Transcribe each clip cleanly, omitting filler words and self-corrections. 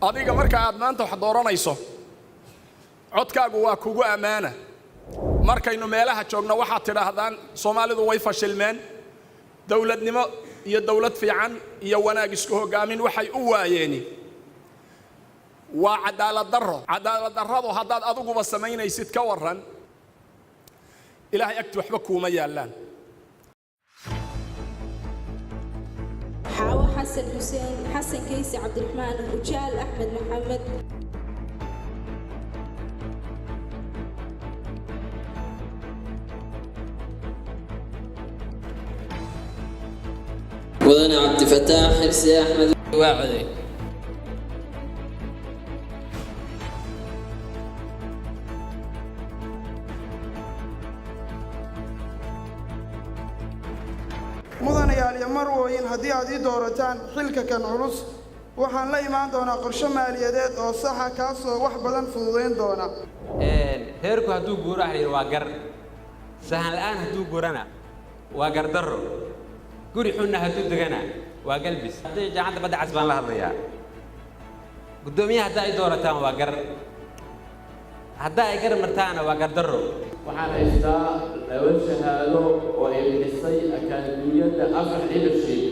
adiga marka aad maanta wax dooranayso codkaagu waa kugu amaana markaynu meelaha joogno waxaad tidhaahdaan Soomaalidu way fashilmeen dawladnimo iyo dawlad fiican iyo wanaag isku hogaamin waxay u waayeen waa cadaalad darradu haddaad adiguba samaynaysid ka waran ilaahay agti waxba kuuma yaalaan حاوى حسن حسين حسن كيسي عبد الرحمن وجال أحمد محمد مدن عبد الفتاح حرسي أحمد واعدي mudanayaal iyo marwooyin haddii aad ii doorataan xilka kan culus waxaan la imaan doonaa qorshe maaliyadeed oo saxa kaasoo wax badan fududayn doona heerku hadduu guuro ahliir waa gar sahan la'aan hadduu guurana waa gardarro guri xunna hadduu degana waa galbis hadday jaacadda badda cas baan la hadlayaa guddoomiyaha haddaa ay doorataan waa gar haddaa ay gar martaana waa gardarro waxaan haystaa laba shahaado oo ay bixisay akaademiyadda afar leadership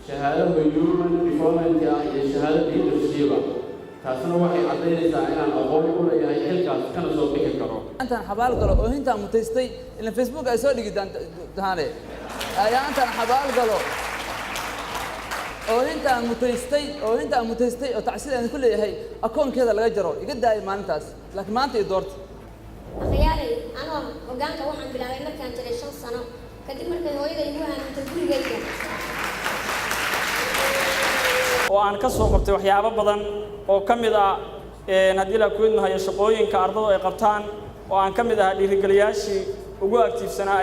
shahaado human development ah iyo shahaado leadership taasna waxay caddaynaysaa inaan aqoon u leeyahay xilkaas kana soo bixi karo intaan xabaal galo oo intaan mutaystay ila Facebook ay soo dhigi doontaane ayaa intaan xabaal galo oo intaan mutaystay oo tacsiidaan ku leeyahay akoonkeeda laga jaro iga daayay maalintaas laakiin maanta ay doortay akhyaarey anoo hoggaanka waxaan bilaabay markaan jiray 5 sano kadib markay hooyaday igu aamintay gurigayga oo aan ka soo qabtay waxyaabo badan oo ka mid ah haddii la ku idmahayo shaqooyinka ardadu ay qabtaan oo aan ka mid ahaa dhiirigeliyaashii ugu aktiifsanaa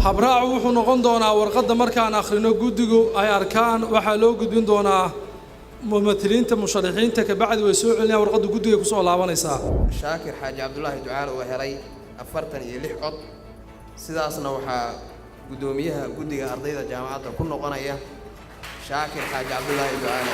habraacu wuxuu noqon doonaa warqadda markaan akhrino guddigu ay arkaan waxaa loo gudbin doonaa mumaathiliinta musharaxiinta ka bacdi way soo celinayaan warqadda guddiga ku soo laabanaysaa shaakir xaaji cabdullaahi ducaale oo helay 46 cod sidaasna waxaa guddoomiyaha guddiga ardayda jaamacadda ku noqonaya shaakir xaaji cabdullaahi ducaale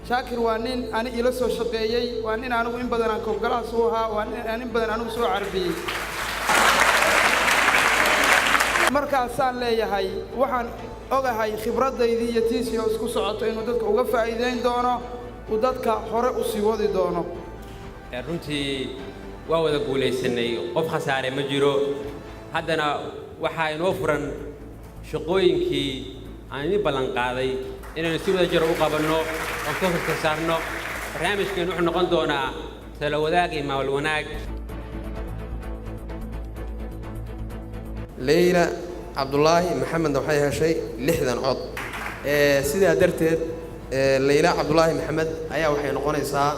shaakir waa nin ani ila soo shaqeeyay waa nin anigu in badan aan koobgalaha soo ahaa waa nin in badan anigu soo carbiyey markaasaan leeyahay waxaan ogahay khibradaydii iyo tiisii oo isku socoto inuu dadka uga faa'iideyn doono uu dadka hore u sii wadi doono runtii waa wada guulaysanay qof khasaare ma jiro haddana waxaa inoo furan shaqooyinkii aan idin ballan qaaday inaynu si wada jiro u qabanno oo ka horta saarno barnaamijkeenu wuxuu noqon doonaa talo wadaag iyo maamul wanaag leyla cabdullaahi maxamed waxay heshay 60 cod sidaa darteed leyla cabdullaahi maxamed ayaa waxay noqonaysaa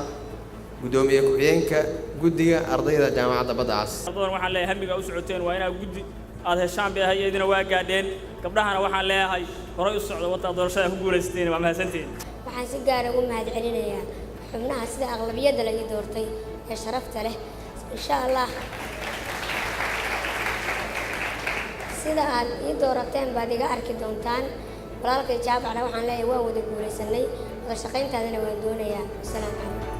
guddoomiye ku-xigeenka guddiga ardayda jaamacadda badda cas ardadan waxaan leeyahay hamiga u socoteen waa inaad guddi aad heshaan bay hay'adina waa gaadheen gabdhahana waxaan leeyahay horay u socdo wata doorashada ku guuleysteen waa mahadsantiin waxaan si gaar ah ugu mahadcelinayaa xubnaha sida aqlabiyadda la ii doortay ee sharafta leh insha Allah sida aad ii doorateen baad iga arki doontaan walaalkay jaamacada waxaan leeyahay waa wada guuleysanay wada shaqayntaadana waan doonayaa salaam calaykum